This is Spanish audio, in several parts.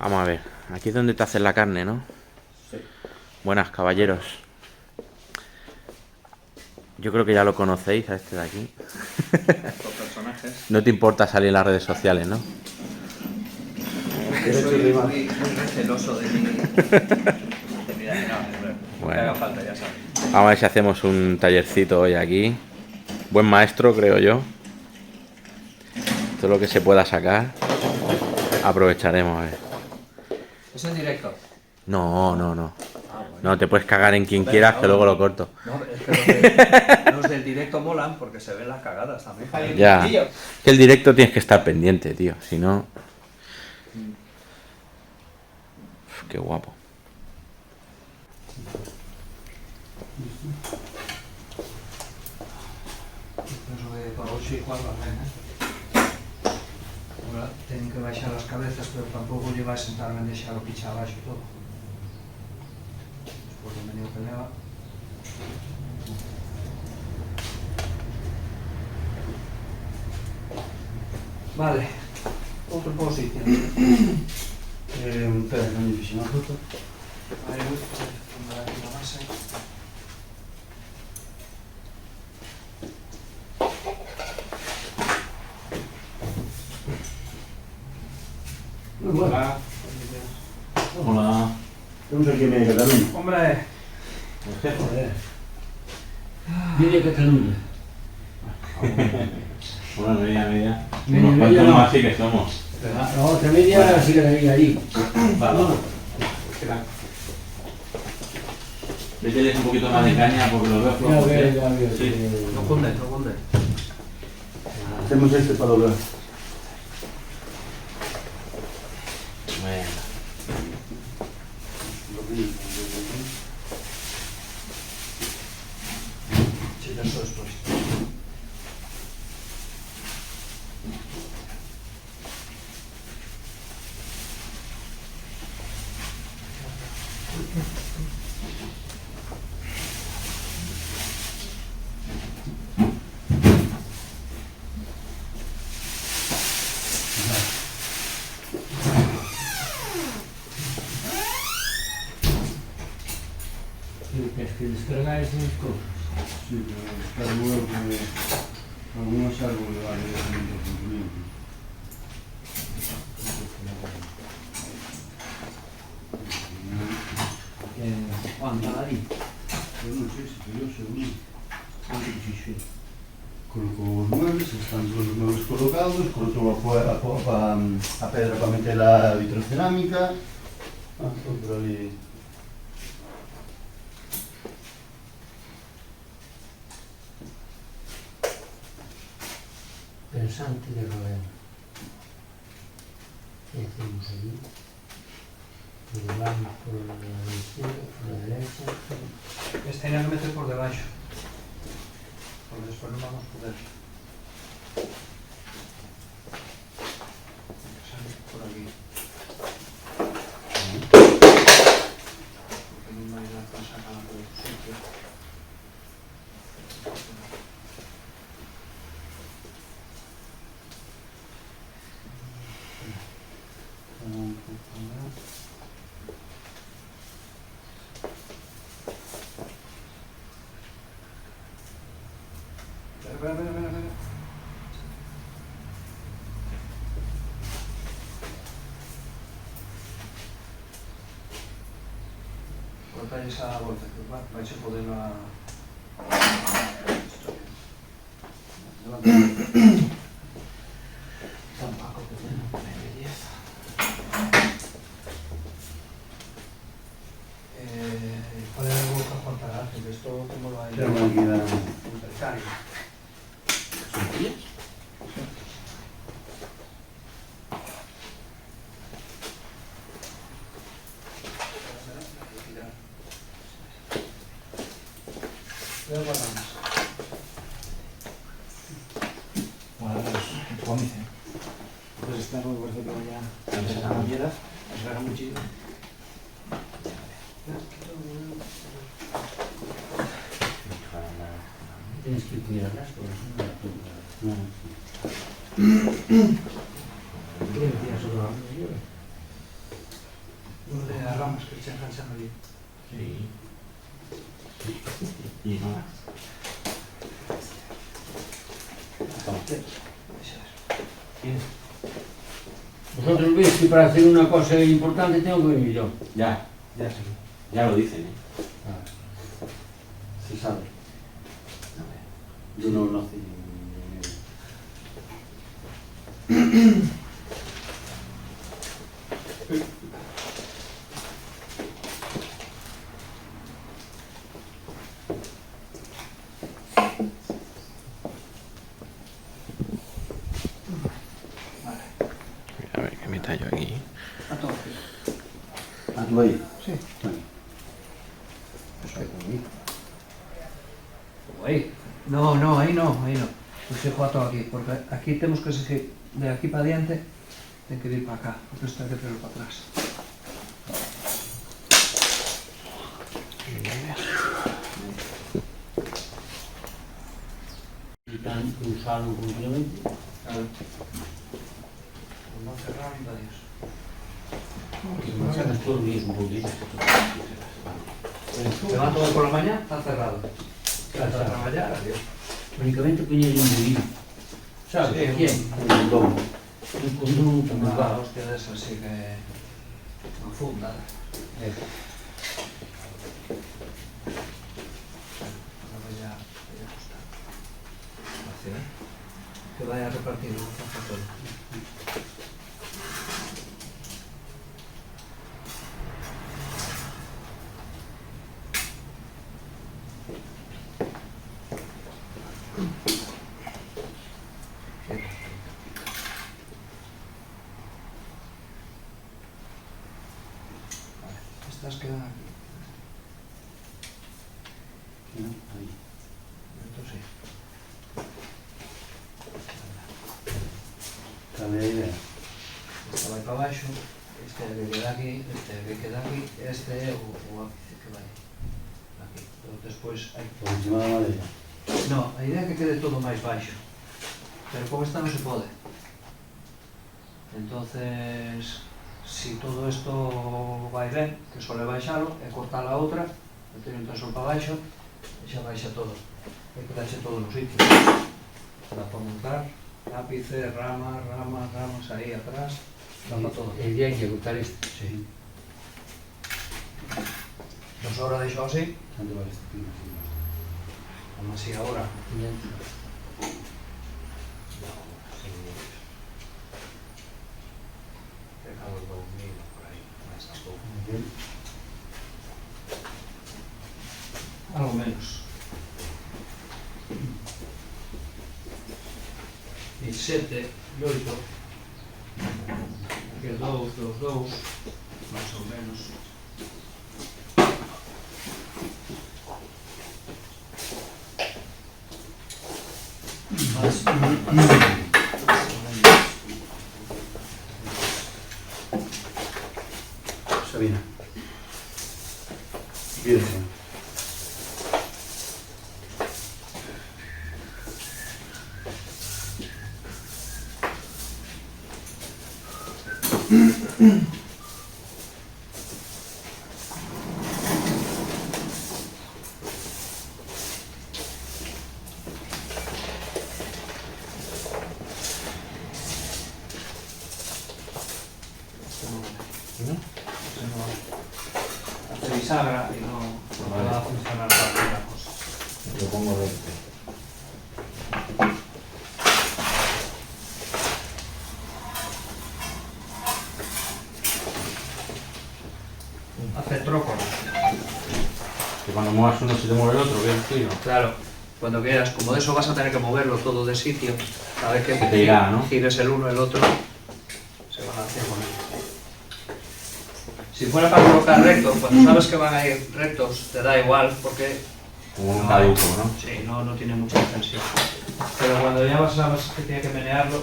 Vamos a ver, aquí es donde te hacen la carne, ¿no? Sí. Buenas, caballeros. Yo creo que ya lo conocéis a este de aquí. Estos personajes. No te importa salir en las redes sociales, ¿no? Soy muy receloso de mi... Mira, no, que haga falta, ya sabes. Vamos a ver si hacemos un tallercito hoy aquí. Buen maestro, creo yo. Todo lo que se pueda sacar, aprovecharemos, a ver. ¿Es en directo? No. Bueno. No, te puedes cagar en quien quieras, que luego lo corto. No, es que los del directo molan porque se ven las cagadas también. Ya. Que el directo tienes que estar pendiente, tío. Si no... Uf, qué guapo. Penso que para hoxe igual va ben, Agora teñen que baixar as cabezas, pero tampouco lle vai sentar ben deixar o picha abaixo e todo. Despois do meneo que leva. Vale, outro posición. Espera, que non fixe unha foto. Aí vou poner aquí na base. Hola. Hola. Estamos aquí en Media Cataluña. Hombre, Joder. Media Cataluña. Bueno, media. Media no. así que somos. La otra media sí que la vi ahí. Vale. Mételes un poquito más de caña porque lo veo flojo. Ya veo. Sí. No cunde, no cunde. Hacemos este para doblar. Bueno. si ya esto despois. Es que descargar esas cosas. Sí, pero descargo algunos árboles vale de Juan, ahí. Eu non sei se foi hoxe ou non. Onde fixo? Colocou os muebles, están todos os muebles colocados, colocou a pedra para meter a vitrocerámica. Todo por ali. Pensante de Rodén. ¿Qué hacemos allí? Vamos por la izquierda, por la derecha. Este hay que meter por debaixo. Porque despois non vamos poder. Salir por aquí. Porque non vai dar para sacarla por outro sitio. Espera. Corta esa vuelta, que vais a poder la... Tampoco que sea una belleza. ¿Cuál es el boca Juan Paraje? Que esto como lo hay... Tengo aquí la... Un becario. Cuidado con las. Bueno, pues cómice. Pues esta me parece que vaya a empezar a cambiar, es raro muchísimo. Tienes que cuidar atrás, porque si no la tumba. ¿Qué me tiras otro lado? ramas que se enganchan allí. Sí. Y no. Vosotros veis que para hacer una cosa importante tengo que venir yo. Ya, Ya sé. ya lo dicen, Se sabe. Yo no nací. A ver, que me tallo aquí. A todo. ¿Ah, tú ahí? Sí. Bueno. Eso ahí conmigo. Ahí. No, no, ahí no, ahí no. Exijo a todo aquí, porque aquí tenemos que exigir de aquí para adelante, tiene que ir para acá, porque esto hay que traerlo para atrás. Y tan usarlo continuamente. Claro. No cerrar ni para Dios. No se nos puede unir un poquito. Se va todo por la mañana, está cerrado. Claro, Para claro. trabajar, adiós. Únicamente ponía el individuo. ¿Sabes? Sí, ¿Quién? Un condón. Un condón también Una va. hostia de esas así que... no funda. Ahora ya está. Fácil, ¿eh? Que vaya a repartir, no pasa todo. Estas quedan aquí. ¿No? Ahí. Esto sí. Sale la idea. Esta va para abajo, este que queda aquí, este que queda aquí, este o ápice que vaya aquí. Pero después hay... Por encima de la madera. No, a idea é que quede todo máis baixo. Pero con esta non se pode. Entonces, si todo isto vai ben, que só le baixalo, e cortar a outra, meter un tensor para baixo, e xa baixa todo. E quedarse todo no sitio. Dá para montar, ápice, ramas, aí atrás, dá para todo. El día hay que cortar esto. Sí. Nos ahora deixo así, ¿Dónde va este pino? Sí, no. como así ahora. Dejado el 2000 por ahí, más tampoco. Bien. Algo menos. 17 y 8. Aquí el 2, 2, 2, más o menos. Más o menos. Sabina. Virgen. Hace bisagra y no Vale. va a funcionar para la cosa. Lo pongo de este. Hace trócono. Que cuando muevas uno se te mueve el otro, que es fino. Claro, cuando quieras, como de eso vas a tener que moverlo todo de sitio, cada vez que Se te irá, ¿no? gires el uno el otro, se van a hacer con él. Si fuera para colocar recto, cuando sabes que van a ir rectos, te da igual, porque Como un caduco, ¿no? sí, no tiene mucha extensión. Pero cuando ya sabes que tiene que menearlo,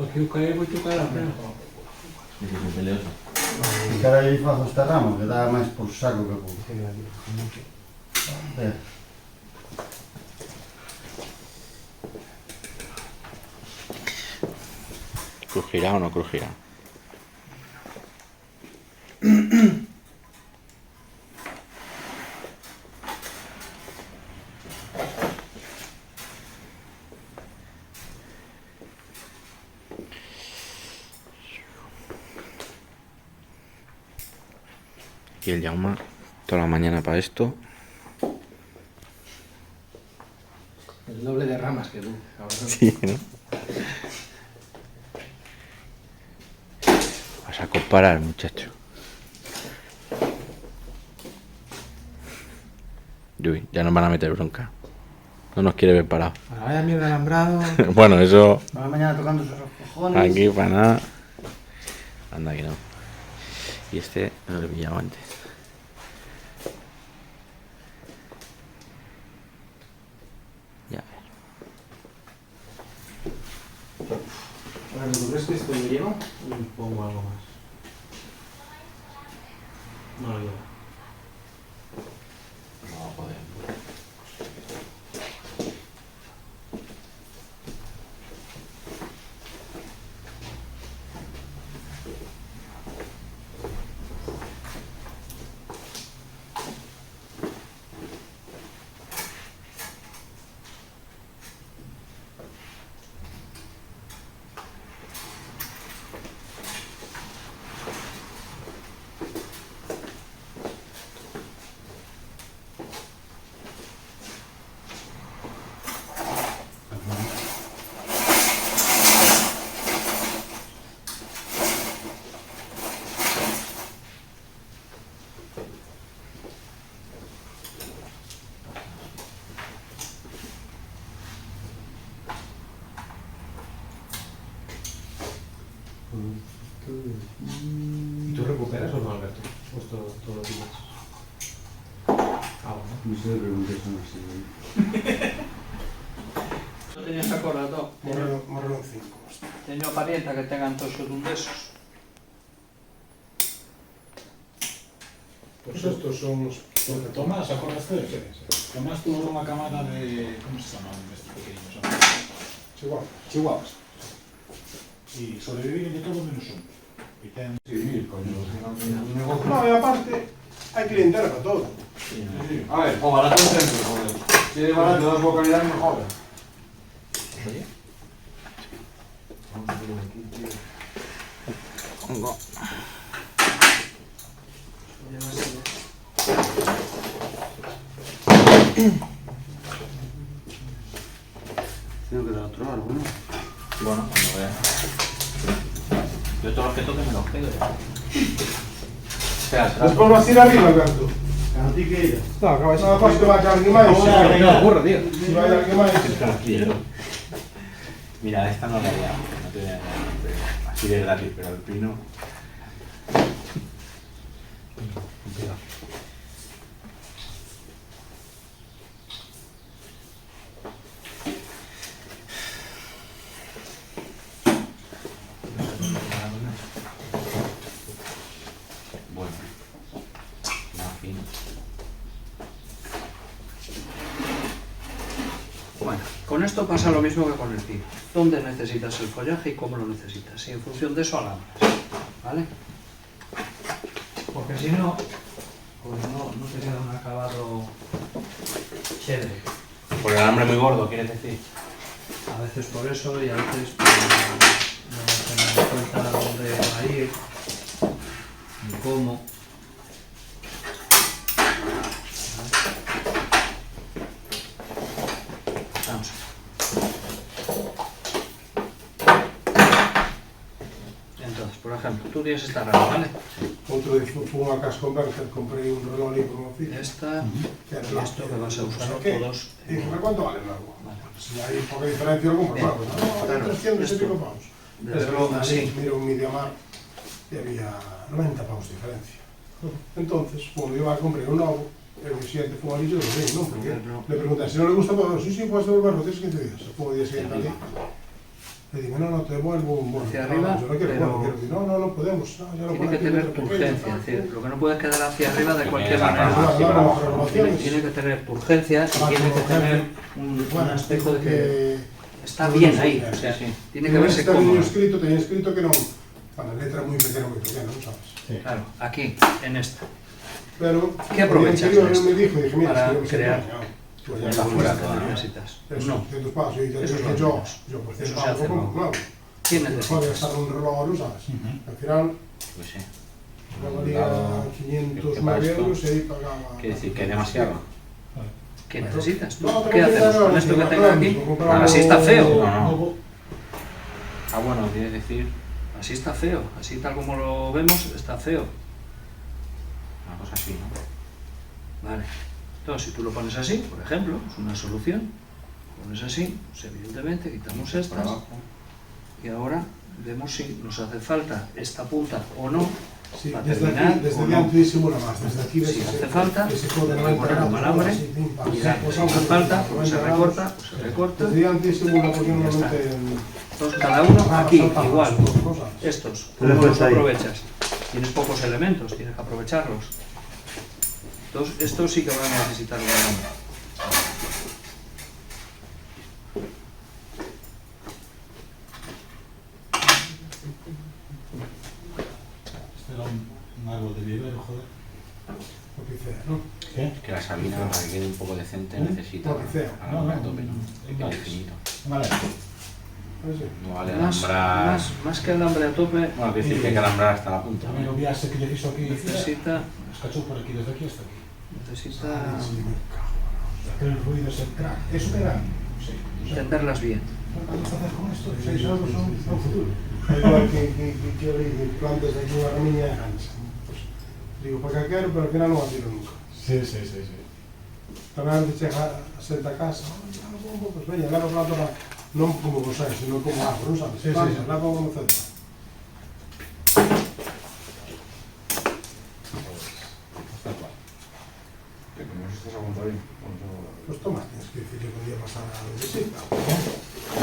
Aquí o cae, voy a tocar a frente. Sí, sí, es peleoso. Y cara ahí bajo esta rama, que da más por saco que por... ¿Crujirá o no crujirá? Aquí el Jaume, toda la mañana para esto. El doble de ramas que tú, cabrón. Sí, ¿no? Vas a comparar, muchacho. Uy, ya nos van a meter bronca. No nos quiere ver parados. Bueno, vaya mierda alambrado. Bueno, eso Para mañana tocando esos cojones. aquí para nada. Anda que no. Y este no lo he pillado antes. Ya ves. Bueno, ¿tú crees que esto me lleva? O pongo algo más. No lo lleva. No, joder. ¿Y tú recuperas o no, Alberto? Pues todo lo tienes. Ah, bueno. No sé, pregunté eso, no sé. No tenías acordado. Morrelo 5. Teño parienta que tengan toxo dun desos. Pues estos son los... Tomás, ¿acordaste de qué? Tomás tuvo una cámara de... ¿Cómo se llaman estos pequeños? Chihuahua. Chihuahuas. Y sobreviven de todo menos uno. Y ten... Sí, coño. Un negocio. No, y aparte, hay clientela para todo. A ver, o barato el centro, joder. Si es barato, das localidad, mejor. Vamos a ver aquí, tío. Tengo que dar otro árbol, ¿no? Bueno, cuando veas. Yo todos los que toque me los pego ya. Espera, espera. Después vas a ir arriba, Alberto. A ti que ella. No, acaba de ser. No, pues que va a quedar alguien más. No, burro, tío. Si va a quedar alguien más. Mira, esta no la haría, no te voy a engañar, pero así de gratis, pero el pino. Bueno, en fin. Bueno, con esto pasa lo mismo que con el pino. ¿Dónde necesitas el follaje y cómo lo necesitas? Y en función de eso alambras, ¿vale? Porque si no, pues no te queda un acabado chévere. Por el alambre muy gordo, ¿quieres decir? A veces por eso y a veces por no tener en cuenta dónde va a ir, ni cómo. Vamos. Entonces, por ejemplo, tú tienes esta rama, ¿vale? Outro día fue unha Cash Converter, comprei un reloj ali por un oficio. Esta Que era y esto que vas a usar todos. Y dije, ¿cuánto vale el nuevo? Vale. Si hay poca diferencia, lo compro. Claro, Claro, 300 y esto. pico pavos. Desde luego que sí. Mira un Mediamar y había 90 pavos de diferencia. Entonces, bueno, yo compré un nuevo, el día siguiente fue amarillo, lo vi, ¿no? Porque le pregunté, si no le gusta, pues sí, puedes devolverlo, tienes 15 días. Fue el día siguiente allí. Le dije, no, te devuelvo un bono. Hacia No, arriba, yo no quiero pero- bono, quiero. No podemos. No, ya lo Tiene pone que aquí tener otro pequeño, urgencia, tal. es decir, lo que no puede quedar hacia arriba de cualquier Tiene manera. la Claro, rama. renovaciones. Tiene que tener urgencia y tiene que tener un aspecto de que está bien ahí, o sea, tiene que verse Está bien cómodo. escrito, tenía escrito que no, para la letra muy pequeña, ¿no sabes? Claro, aquí, en esta. Pero ¿Qué aprovechas el anterior de esto me dijo, dije, mira, para es que yo crear? pues Está fuera toda, ¿no? Necesitas. eso, No, 200 pavos, y Eso yo, es lo yo, menos. yo, pues Eso 100 se pavos hace como nuevo. nuevo. ¿qué Joder, necesitas? gastar un reloj, ¿no sabes? Ujú. Al final, Pues sí. me valía Dado 500 que para esto, euros y ahí pagaba... Quiere decir que es demasiado. ¿Qué necesitas? ¿Tú? No, ¿Qué pero hacemos mira, con esto que no, tengo no, aquí? no, compraba Así está feo. No. Ah, bueno, quieres decir Así está feo. Así tal como lo vemos, está feo. una cosa así, ¿no? Vale. Entonces, si tú lo pones así, por ejemplo, es una solución. Pones así, pues evidentemente quitamos Por estas abajo. y ahora vemos si nos hace falta esta punta o no Sí, para desde terminar aquí, desde o no. diante disimula más, desde aquí ves Si que hace se- falta, que se puede le 90 ponemos grados, un alambre así, pim, pam, y sí, ya, pues si aunque hace falta, 90 pues se grados, recorta, pues se recorta. desde diante disimula porque Y ya está. normalmente Entonces, cada uno aquí, salta igual. más, dos cosas. Estos, Pero ¿cómo los pues ahí. aprovechas? Tienes pocos elementos, tienes que aprovecharlos. Entonces, estos sí que van a necesitar un alambre. Este era un árbol de vivero, joder. Topicea, ¿no? ¿Qué? Que la Sabina, para que quede un poco decente, necesita Topicea. alambre a tope, ¿no? No, Claro, no. infinito. Vale. Pues sí. No vale Más, alambrar. más que alambre a tope, Bueno, quiere decir que hay que alambrar hasta la punta. También ¿no? lo viaje que le hizo aquí. necesita, Los cachos por aquí, desde aquí hasta aquí. necesita Sí, me cago. Aquel ruido es el crack. ¿Es un gran? Sí. entenderlas bien. ¿Cuánto haces con esto? 6 años son futuro. É igual que eu digo, plantas aquí unha ramiña de gansa. Pues, digo, para que quero, pero al final non a tiro nunca. Sí. Tamén antes chega a senta a casa, pues veña, leva para toda, non como bonsai, sino como árbol, non sabes? Sí, sí. Leva como ceta. Pues toma, tienes que decir que podía pasar a la visita.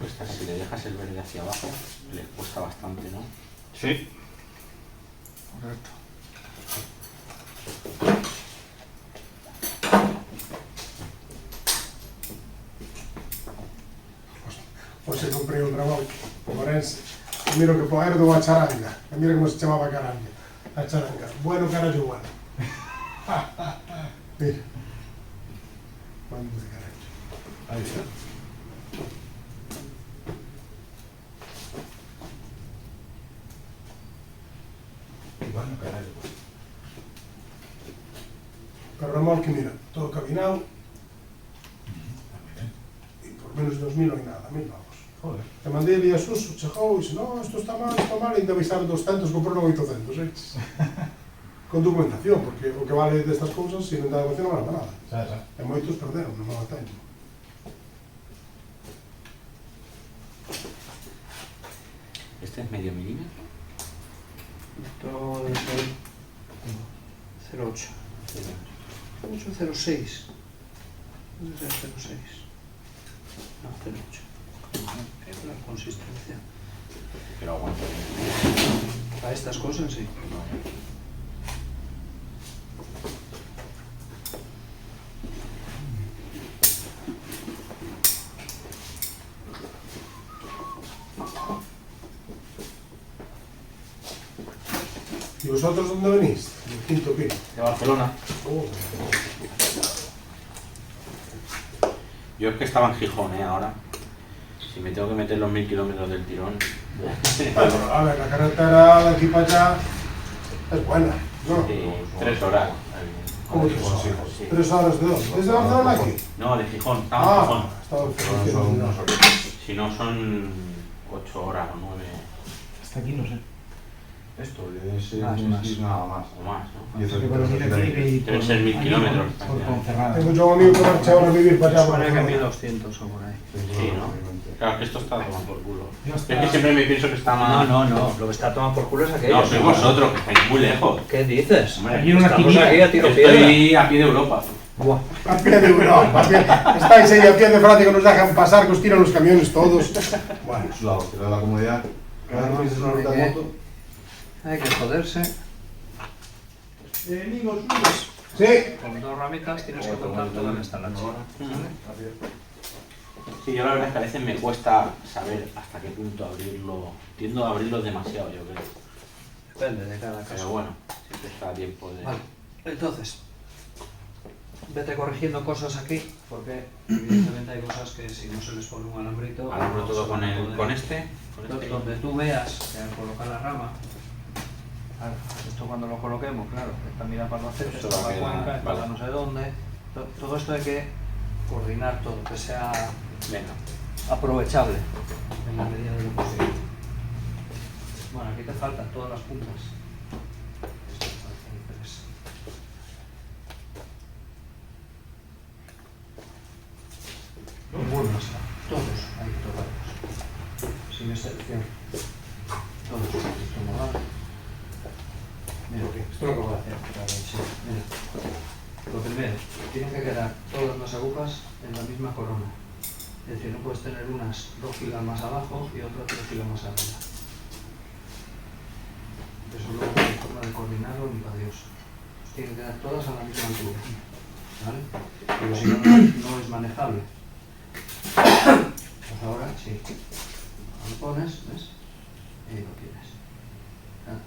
Estas, si le dejas el verde hacia abajo, le cuesta bastante, ¿no? Sí. Correcto. Hoxe comprei un remolque, Orense, e miro que era dunha charanga, e mira como se chamaba a caranga. A charanga, bueno carallo bueno. Mira. Bueno de carallo. Ahí está. Bueno, caralho. Pero remolque, mira, todo cabinado, e por menos de 2.000 non hai nada, 1.000 pavos. Joder. E mandei ali a Suso, chegou e dixo, no, isto está mal, e ainda baixaron 200, compraron 800, Con documentación, porque o que vale destas cousas, se non dá documentación non vale para nada. Xa. E moitos perderon, non a teño. Este es medio milímetro. Esto debe ser 0,8. 0,8, 0,6. Debe ser 0,6. No, 0,8. Es la consistencia. Pero aguanta bien. Para estas cosas, sí. ¿Y vosotros dónde venís? Del quinto piso. De Barcelona. Oh, Yo es que estaba en Gijón, ahora. Si me tengo que meter los 1000 kilómetros del tirón. bueno, a ver, la carretera de aquí para allá es buena, ¿no? 3 horas. ¿Cómo que Gijón, sí? sí. 3 horas de dónde? ¿Desde Barcelona aquí? No, de Gijón, estamos en Gijón. Estaba en Son Gijón. unos horarios. Si no son 8 horas o 9 Hasta aquí no sé. Esto debe ser Más. nada más. o más, ¿no? 10 Porque por horitas, venir así aquí de- hay Deben por- ser 1000 aquí kilómetros, Por prácticamente. Ponferrada. Tengo yo un amigo que marcha ahora a vivir para allá. Supone que para 1200 o por ahí. Sí, ¿no? Claro, que esto está tomando por culo. Yo Es hasta- que siempre me pienso que está más... No, lo que está tomando por culo es aquello. No, sois vosotros, que estáis muy lejos. ¿Qué dices? Hombre, Aquí una Estamos esquinita. aquí a tiro piedra. Estoy a pie de Europa. Buah. A pie de Europa, estáis ahí a pie de Francia que nos dejan pasar, que os tiran los camiones todos. Bueno, Es la hostia, la comodidad. Cada vez que se Hay suelta que- moto. Hay que joderse. Amigos, sí. Con 2 ramitas tienes que contar toda la instalación. Sí, yo la verdad es que a veces me cuesta saber hasta qué punto abrirlo. Tiendo a abrirlo demasiado, yo creo. Depende de cada Pero caso. bueno, siempre está a tiempo de... Vale, entonces, vete corrigiendo cosas aquí, porque evidentemente hay cosas que si no se les pone un alambrito... Alambro no todo se con, van a el, poder. con este. Con este. Donde tú veas que al colocar la rama, claro, esto cuando lo coloquemos, claro, esta mira para Albacete, Esto esta va a para quedar- Cuenca, esta vale. para no sé dónde. Todo esto hay que coordinar todo, que sea Venga. aprovechable en la medida de lo posible. Bueno, aquí te faltan todas las puntas. Esto te faltan 3. Ninguno está. Todos hay que tocarlos. Sin excepción. Todos. Esto no vale. Mira, esto es lo que voy a hacer. Sí, mira. Lo primero, tienen que quedar todas las agujas en la misma corona. Es decir, no puedes tener unas 2 filas más abajo y otras 3 filas más arriba. Eso luego no hay forma de coordinarlo ni para Dios. Tienen que quedar todas a la misma altura. ¿Vale? Pero si no, no es manejable. Pues ahora sí. Lo pones, ¿ves? Y lo tienes.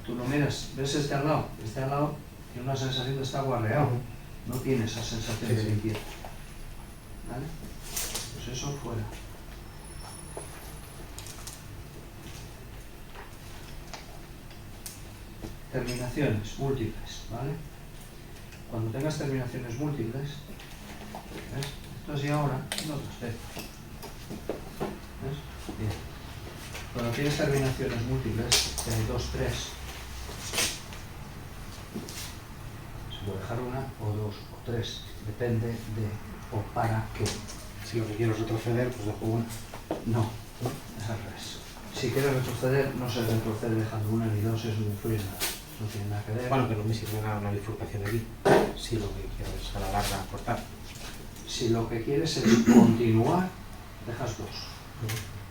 Tú lo miras, ¿ves este al lado? Este al lado tiene una sensación de estar guarreado. No tiene esa sensación de limpieza. ¿Vale? Pues eso fuera. Terminaciones múltiples, ¿vale? Cuando tengas terminaciones múltiples, ¿ves? Esto es y ahora, no lo sé. ¿Ves? Bien. Cuando tienes terminaciones múltiples, que hay 2, 3, se puede dejar una, o 2, o 3, depende de o para qué. Si lo que quiero es retroceder, pues dejo una. No, es al revés. Si quieres retroceder, no se retrocede dejando una ni dos, eso no influye nada. No tiene nada que ver. Bueno, que no me sirve nada una bifurcación aquí. Si lo que quiero es a la larga cortar. Si lo que quieres es continuar, dejas 2.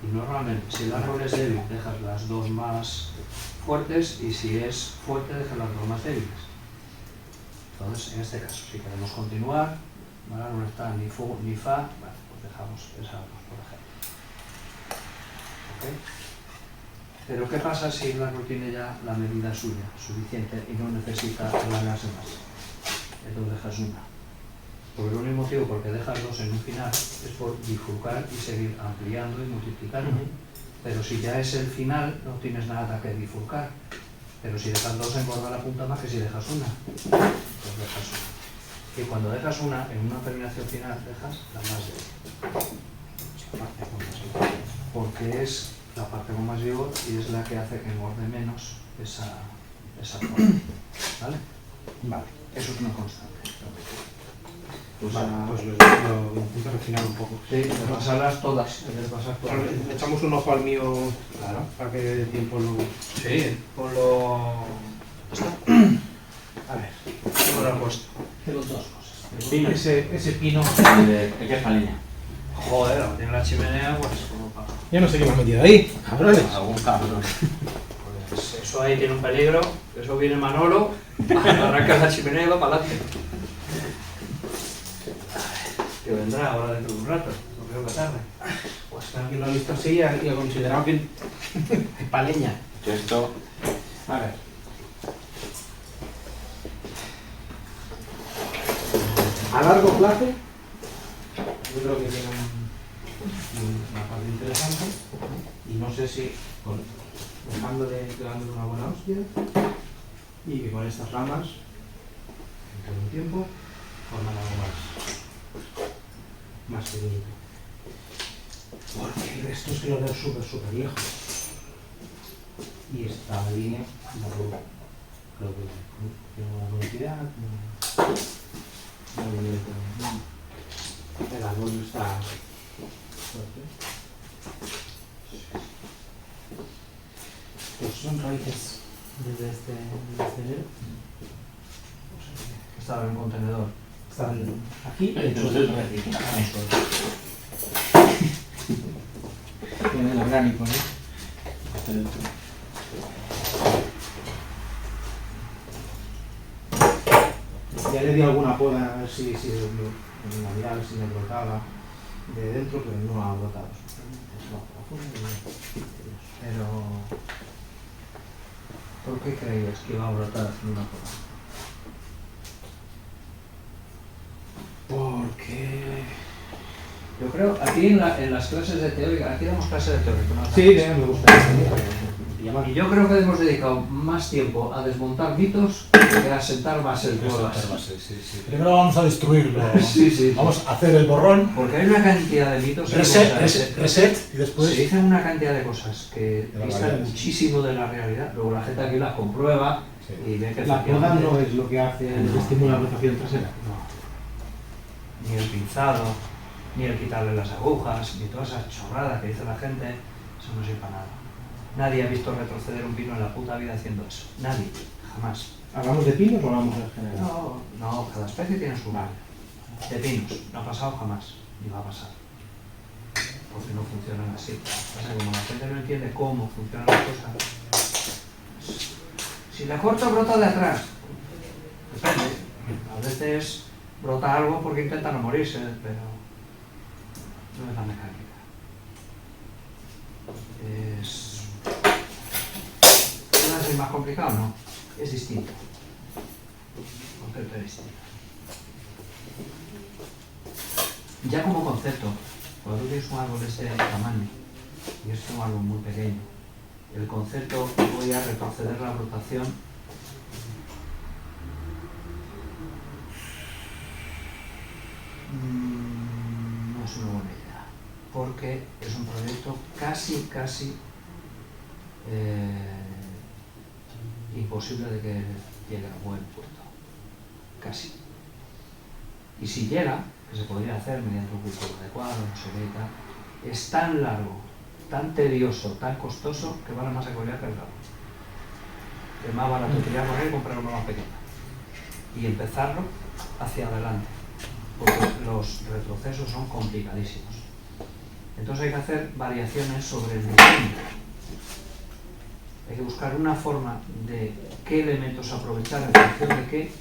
Y normalmente, si el árbol es débil, dejas las 2 más fuertes, y si es fuerte, dejas las 2 más débiles. Entonces, en este caso, si queremos continuar, el árbol está ni fu ni fa, bueno, pues dejamos esa 2, por ejemplo. ¿Ok? Pero ¿qué pasa si el árbol tiene ya la medida suya, suficiente, y no necesita alargarse más? Entonces dejas una. Porque el único motivo por que dejas 2 en un final es por bifurcar y seguir ampliando y multiplicando. Pero si ya es el final, no tienes nada que bifurcar. Pero si dejas 2, engorda la punta más que si dejas una. Pues dejas una. Y cuando dejas una, en una terminación final, dejas la más débil. Porque es la parte con más vigor y es la que hace que engorde menos esa forma. ¿Vale? Vale. Eso es una constante. Pues, Vale. pues lo intento refinar un poco. Sí, repasarlas todas. Hay que repasar todas. Le echamos un ojo al mío Claro. para que dé tiempo luego. Sí, ponlo. ¿Está? A ver. ¿Cómo lo has puesto? Tengo 2 cosas. Pino. Ese pino. ¿De qué es la leña? Joder, como tiene la chimenea, pues como para. Yo no sé qué me has metido ahí. Cabrones. Algún cabrón. Pues eso ahí tiene un peligro. Eso viene Manolo, arranca la chimenea y va para adelante. Que vendrá ahora dentro de un rato, no creo que tarde. Pues alguien lo ha visto así y ha considerado que es pa' leña. Yo esto... A ver. A largo plazo, yo creo que tiene una parte interesante y no sé si pegándole una buena hostia y que con estas ramas con el tiempo forman algo más pequeñito. Porque el resto es que lo veo súper lejos. Y esta línea, creo que tiene una velocidad, el árbol no está fuerte. Pues son raíces desde este enero. Estaba en un contenedor. Están aquí, Entonces, en el orgánico, ¿no? Ya le di alguna poda a ver si en Navidad, a ver si me brotaba de dentro, pero no ha brotado. Pero... ¿por qué creías que iba a brotar en una forma? Porque... Yo creo, aquí en las clases de teórica, aquí damos clases de teórica, ¿no? Sí, me gusta. Y yo creo que hemos dedicado más tiempo a desmontar mitos que a sentar bases nuevas. Primero vamos a destruirlo. Sí. Vamos a hacer el borrón. Porque hay una cantidad de mitos Reset y después... se dicen una cantidad de cosas que De la distan realidad. muchísimo de la realidad. Luego la gente aquí las comprueba Sí. y ve que La poda efectivamente- no es lo que hace el estímulo a la rotación trasera. No. Ni el pinzado, ni el quitarle las agujas, ni toda esa chorrada que dice la gente, eso no sirve para nada. Nadie ha visto retroceder un pino en la puta vida haciendo eso. Nadie, jamás. ¿Hablamos de pinos o hablamos en general? No, cada especie tiene su mal. De pinos, no ha pasado jamás, ni va a pasar. Porque no funcionan así. Pasa que como la gente no entiende cómo funcionan las cosas, si la corto brota de atrás. Depende. A veces brota algo porque intenta no morirse, pero no es la mecánica. ¿Es más complicado? No. Es distinto. El concepto es distinto. Ya como concepto, cuando tú tienes un árbol de ese tamaño, y es un árbol muy pequeño, el concepto voy a retroceder la rotación no es una buena idea, porque es un proyecto casi imposible de que llegue a buen puerto. Casi. Y si llega, que se podría hacer mediante un cultivo adecuado, no sé qué y tal, es tan largo, tan tedioso, tan costoso, que vale más economía que el árbol. Es más barato tirar con él y comprar uno más pequeño. Y empezarlo hacia adelante, porque los retrocesos son complicadísimos. Entonces hay que hacer variaciones sobre el diseño. Hay que buscar una forma de qué elementos aprovechar en función de qué,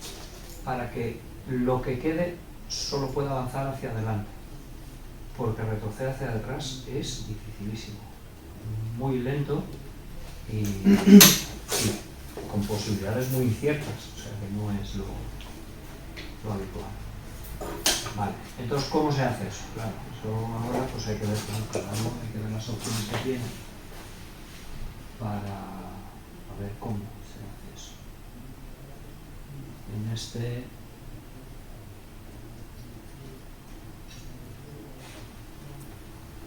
para que lo que quede solo pueda avanzar hacia adelante. Porque retroceder hacia atrás es dificilísimo. Muy lento y con posibilidades muy inciertas. O sea que no es lo habitual. Vale, entonces ¿cómo se hace eso? Claro, eso ahora pues hay que ver con cada uno, hay que ver las opciones que tiene para ver cómo se hace eso. En este...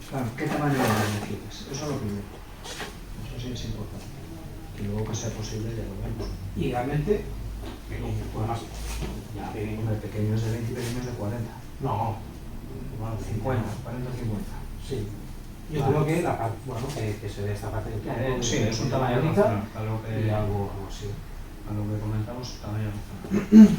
Claro, ¿qué tamaño de beneficios? Eso es lo primero. Eso sí es importante. Y luego que sea posible ya lo vemos. Y realmente, Pues más, ya, pequeños de 20 y pequeños de 40. no, 50, 40 o 50. Sí. Yo creo que la parte, bueno, que se ve esta parte del tronco. Sí, es un tamaño bonita razonable, a lo que, y algo así. a lo que comentamos, tamaño razonable.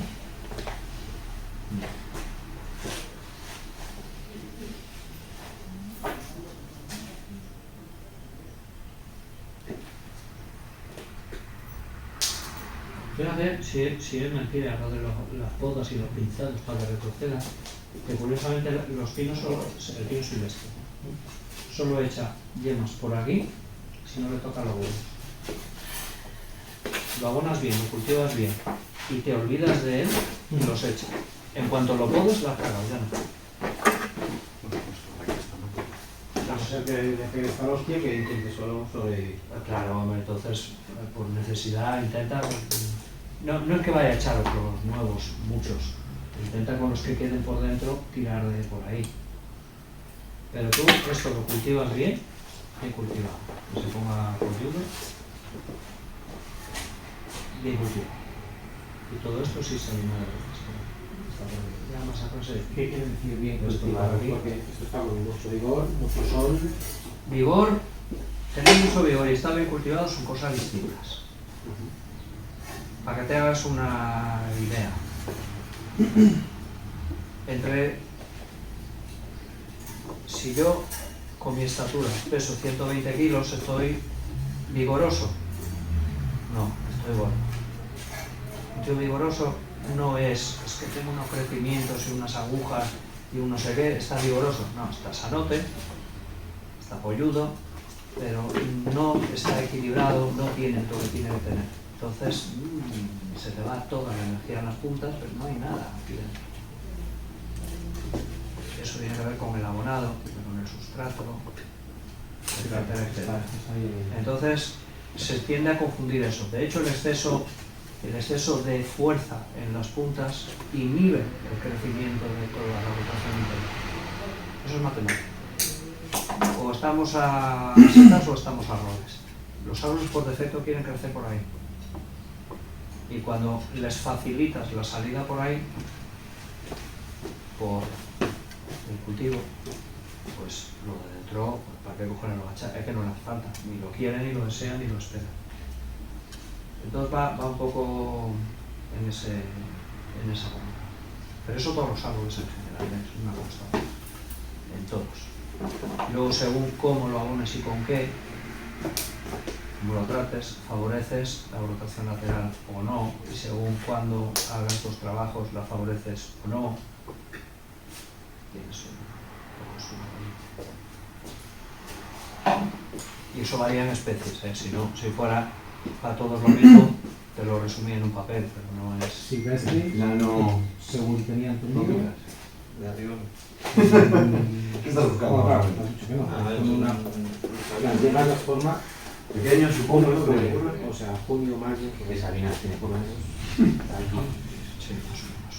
Fíjate, si es mentira lo de las podas y los pinzados para que retrocedan, que curiosamente los pinos, el pino silvestre, solo echa yemas por aquí si no le toca los huevos. Lo abonas bien, lo cultivas bien y te olvidas de él y los echa. En cuanto lo podes, lo has cagado, ya no. A no ser que le pegues a la hostia que intente solo sobrevivir. Claro, hombre, entonces por necesidad intenta no es que vaya a echar otros nuevos, muchos. Intenta con los que queden por dentro tirar de por ahí. Pero tú esto lo cultivas bien cultivado. Que se ponga cultivo. Bien cultivado. Y todo esto sí se alimenta de esto. Ya más atrás. ¿Qué quiere decir bien Esto cultivado? para aquí. Porque esto está con mucho vigor, mucho sol. Vigor, tener mucho vigor y estar bien cultivado son cosas distintas. Para que te hagas una idea. Si yo con mi estatura peso 120 kilos, ¿estoy vigoroso? No, estoy bueno. Yo vigoroso no es que tengo unos crecimientos y unas agujas y un no sé qué, está vigoroso. No, está sanote, está polludo, pero no está equilibrado, no tiene lo que tiene que tener. Entonces, se te va toda la energía en las puntas, pero no hay nada aquí dentro. Eso tiene que ver con el abonado, con el sustrato, etcétera, etcétera. Entonces, se tiende a confundir eso. De hecho, el exceso de fuerza en las puntas inhibe el crecimiento de toda la rotación interior. Eso es matemático. O estamos a setas o estamos a roles. Los árboles por defecto quieren crecer por ahí. Y cuando les facilitas la salida por ahí, por el cultivo, pues lo de dentro, ¿para qué coger el agachar? Es que no le hace falta. Ni lo quieren, ni lo desean, ni lo esperan. Entonces va un poco en esa onda. Pero eso todos los árboles en general, es una constante. En todos. Luego, según cómo lo abones y con qué, como lo trates, favoreces la rotación lateral o no, y según cuándo hagas estos trabajos, la favoreces o no. Tienes y eso varía en especies, ¿eh? Si fuera para todos lo mismo, te lo resumí en un papel, pero no es... Si ves que, según tenía entendido, De arriba. ¿Qué estás buscando? como claro, has dicho que no, con una... Las llevas las formas Pequeño, supongo, ¿no? o sea, junio, mayo, porque Sabina tiene por lo menos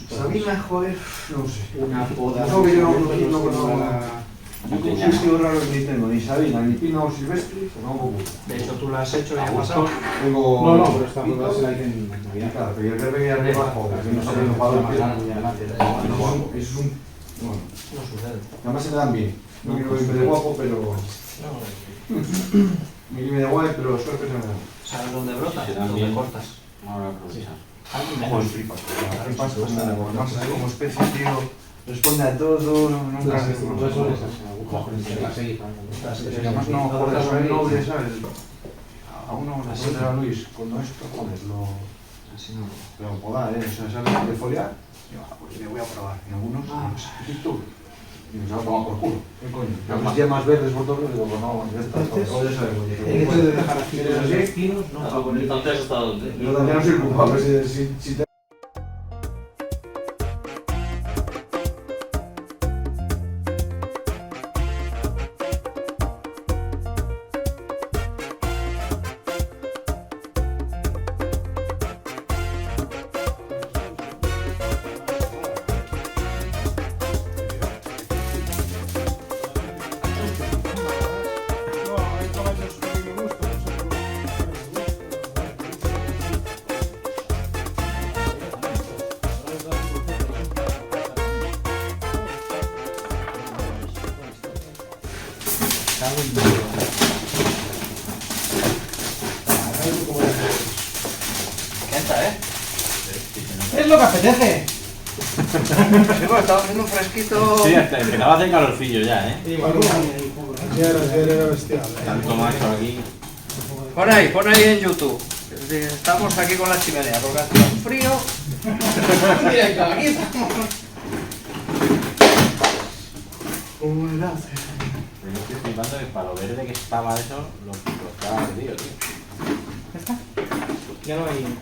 Sabina, joder, no sé. una poda. No, que yo no la- Yo con un sitio raro ni tengo, ni Sabina, ni Pino silvestre, no me gusta. De hecho, tú lo has hecho y ha pasado. Tengo... No, pero esta poda se la hice en Navidad. Claro, pero yo creo que arriba, joder, que no sé no para más largo y adelante. Eso es un... Bueno, No sucede. además se me dan bien. No quiero irme de guapo, pero... Me irme de guay, pero los cuerpos se me dan. ¿Sabes dónde brota? Sí, ¿Dónde también. cortas? Ahora aprovechar. Como flipas. Flipas como... Además es como especie, tío... Responde a todo, nunca... Las estructuras son esas, agujas, las seis. Y además no, por eso el noble, ¿sabes? A uno le puede a Luis, cuando esto, joder, Así no. lo podar, o sea, sale de foliar, y pues me voy a probar. En algunos, pues, tú. Y me se va a tomar por culo. ¿Qué coño? Y además yemas verdes por todo, digo, pues no, ya está. O ya sabes, El hecho de dejar aquí ¿Quieres los así? espinos, no. Entonces, ¿hasta dónde? Yo también no soy culpable, si te... ¿Qué entra, ¡Es lo que apetece! Sí, pues estaba haciendo un fresquito. Sí, hasta empezaba a hacer calorcillo ya, ¿eh? Ya era bestial. Tanto macho aquí. Pon ahí en YouTube. Estamos aquí con la chimenea, porque hace un frío. Directo, aquí estamos. ¿Cómo era hace? Pero yo estoy flipando que para lo verde que estaba eso, lo estaba perdido, tío. ¿Ya está? Ya no hay...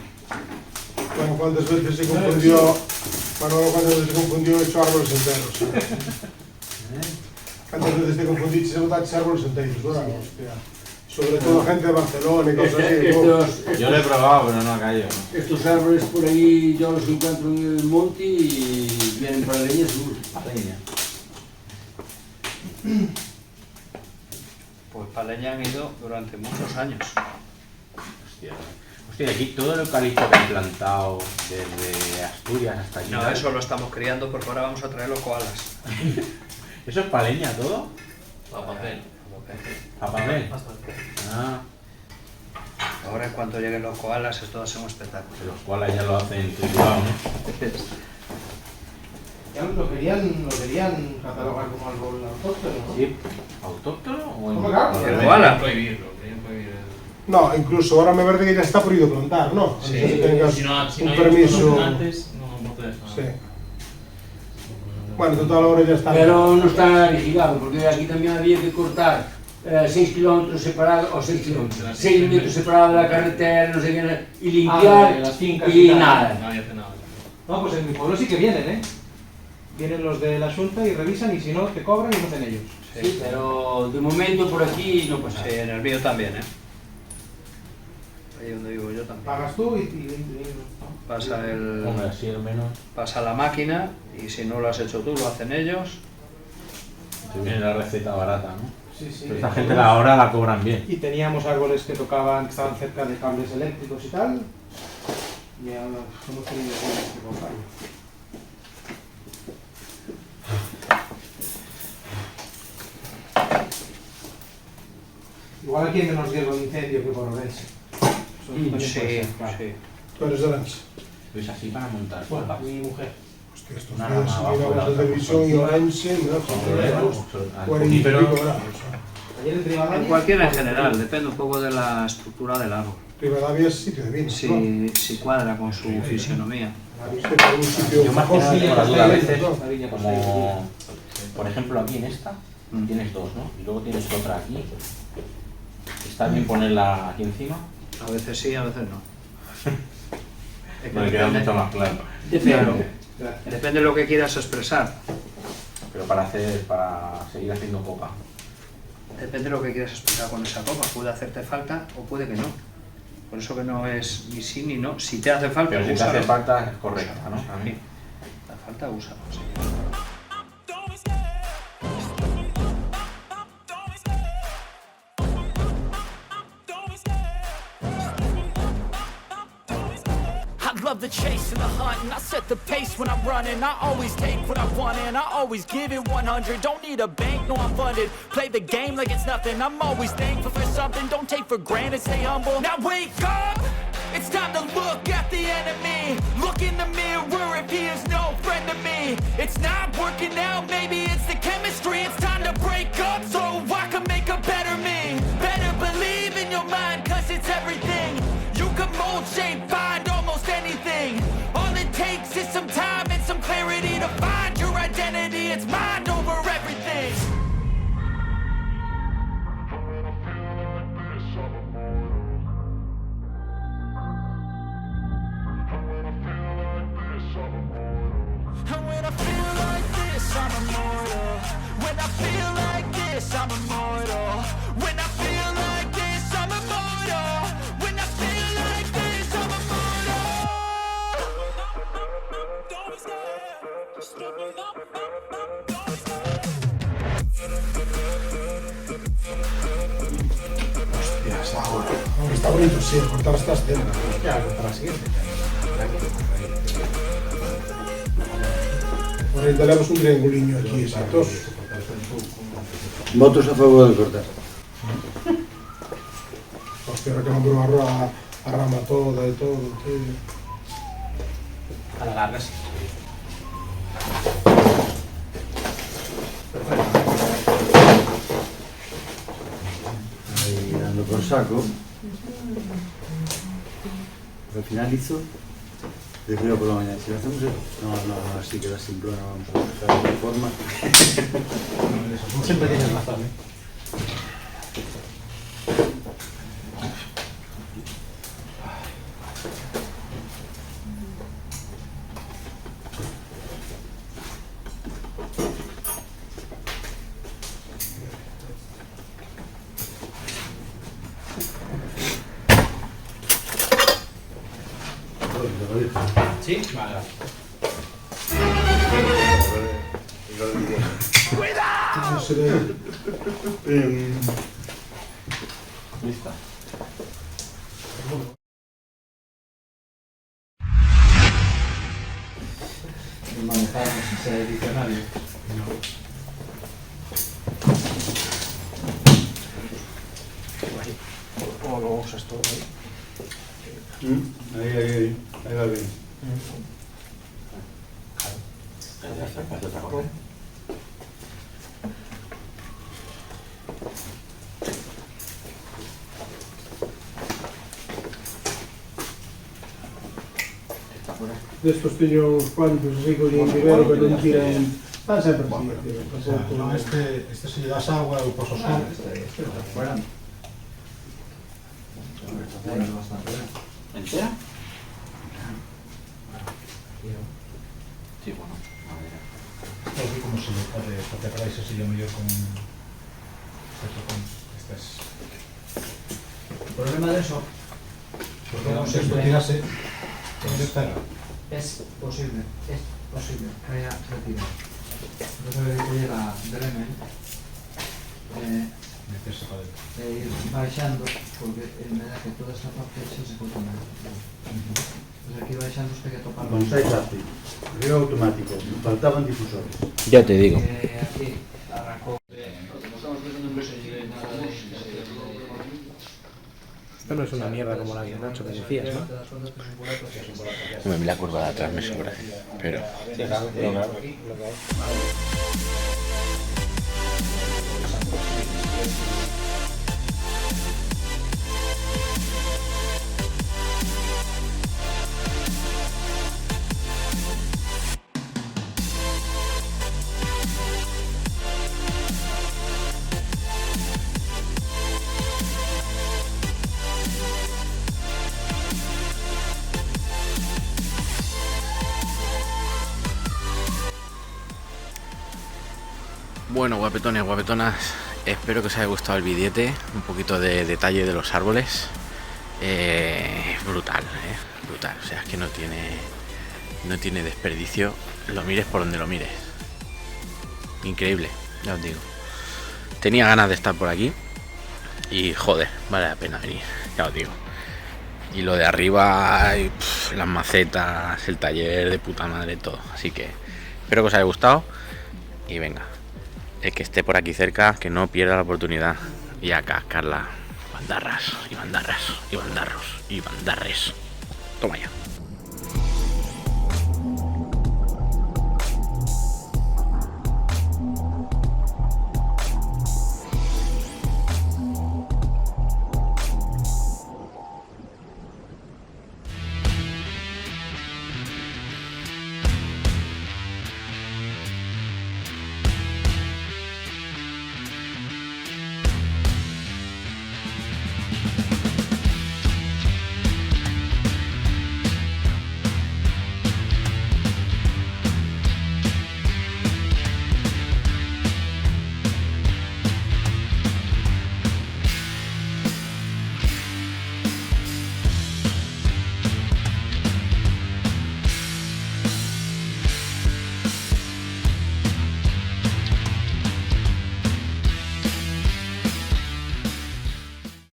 Bueno, ¿cuántas veces se confundió? Manolo, ¿cuántas veces se confundió hecho árboles enteros? ¿Cuántas veces te confundiste y botaste árboles enteros? Hostia. Sobre todo gente de Barcelona y cosas así. ¿no? Yo lo he probado, pero no ha caído. Estos árboles por ahí yo los encuentro en el monte y vienen para leña seguro. Leña. Pues para leña han ido durante muchos años. Hostia. Hostia, aquí todo el eucalipto que han plantado desde Asturias hasta aquí. No, eso lo estamos criando porque ahora vamos a traer los koalas. ¿Eso es para leña todo? A papel. ¿A papel? Ah, Ahora en cuanto lleguen los koalas esto va a ser un espectáculo. los cuales ya lo hacen triturado, ¿no? Ya lo querían catalogar como árbol autóctono, ¿no? Sí. ¿Autóctono o ¿Cómo, claro? ¿El koala? Querían prohibir el... No, incluso ahora me parece que ya está prohibido plantar, ¿no? Sí. Antes de que tengas Si no un hay permiso. contaminantes, no te dejan. Sí. Bueno, total ahora ya está. Pero no está vigilado, porque aquí también había que cortar 6 kilómetros separados, o 6 kilómetros, 6 metros separados de la carretera, no sé qué, y limpiar, de las fincas y tal. nada. Nadie hace nada. No, pues en mi pueblo sí que vienen, ¿eh? Vienen los de la Junta y revisan y si no, te cobran y no hacen ellos. Sí, pero de momento por aquí no pasa. Sí, en el mío también, ¿eh? Ahí donde vivo yo también. Pagas tú y Pasa Hombre, así al menos. pasa la máquina y si no lo has hecho tú lo hacen ellos. Te viene la receta barata, ¿no? Sí, sí. Pero esta gente ahora la cobran bien. Y teníamos árboles que tocaban, que estaban cerca de cables eléctricos y tal. Y ahora hemos tenido que cortarlo. Igual aquí hay menos riesgo de incendio que por Orense. Eso también puede Sí, ser, claro. sí. Tú eres de Orense. Es así para montar. Bueno, copas. mi mujer. Hostia, estos Una días rama abajo, miramos la la otra televisión y Orense, me da Joder, joder, al 40 y Pero pico grados. Ayer en Rivadavia. En cualquiera en general, depende un poco de la estructura del árbol. Rivadavia es sitio de vinos, ¿no? Si cuadra con su fisionomía. Es que para un sitio Yo más que nada famoso, tengo la duda a veces, ¿no? como por ejemplo aquí en esta, tienes dos, ¿no? Y luego tienes otra aquí. ¿Está bien ponerla aquí encima? A veces sí, a veces no. Es que Me queda mucho más claro. depende de lo que quieras expresar. Pero para seguir haciendo copa. Depende de lo que quieras expresar con esa copa. Puede hacerte falta o puede que no. Por eso que no es ni sí ni no. Si te hace falta, Pero si te úsalo. hace falta es correcta, ¿no? Sí. Te hace falta, úsalo. Sí. I love the chase and the hunt, and I set the pace when I'm running. I always take what I want and I always give it 100. Don't need a bank, no I'm funded. Play the game like it's nothing. I'm always thankful for something. Don't take for granted, stay humble. Now wake up! It's time to look at the enemy. Look in the mirror if he is no friend to me. It's not working out, maybe it's the chemistry. It's time to break up so I can make a better me. Better believe in your mind, cause it's everything. You can mold, shape, find almost anything. All it takes is some time and some clarity to find your identity. It's mind over everything. And when I feel like this, I'm immortal. When I feel like this, I'm immortal. When I feel like this, I'm immortal. When I feel like this, I'm immortal. Don't be scared. Just step it up. Don't be Hostia, está ahora. Ahora está bonito, sí, cortar esta escena. Ya, para la siguiente. Por ahí tenemos un trianguliño aquí, exactos. Votos a favor de cortar. Hostia, ahora que van a probar a rama toda y todo, tío. A la larga sí. Ahí dando por saco. Al final hizo de frío por la mañana. Si lo hacemos no, así queda simple, no vamos a buscar de forma. Siempre tienes razón, ¿eh? ¿Sí? Vale. ¿Lista? Manejamos ese diccionario. ¿Cómo lo usas todo ahí? Ahí va bien. Ya está, haz otra cosa. Está fuera. Destos teño uns cuantos así con el nivel que non tiran. Están sempre así. O sea, no, este si le das agua o poso sol. Fuera. ¿Entera? Sí, bueno, madera. Esto aquí como se le pode facer para iso se lle mellor con estas. O problema de eso Porque non sei se tirase onde espera. es posible que haya retirado. Entonces que llega Bremen Meterse para dentro. e ir baixando, porque me da que toda esta parte xa se contamina. Entonces aquí baixando usted que topar Con 6 ácidos. Río automático. Faltaban difusores. Ya te digo. aquí arrancó. Esto no es una mierda como la de Nacho que decías, ¿no? Hombre, la curva de atrás me sobra, pero... Sí, claro. Bueno, guapetones, guapetonas, espero que os haya gustado el billete, un poquito de detalle de los árboles. Brutal, brutal, o sea, es que no tiene desperdicio, lo mires por donde lo mires. Increíble, ya os digo. Tenía ganas de estar por aquí y joder, vale la pena venir, ya os digo. Y lo de arriba, las macetas, el taller de puta madre, todo. Así que espero que os haya gustado y venga, el que esté por aquí cerca, que no pierda la oportunidad y a cascarla. Bandarras y bandarras y bandarros y bandarres. Toma ya.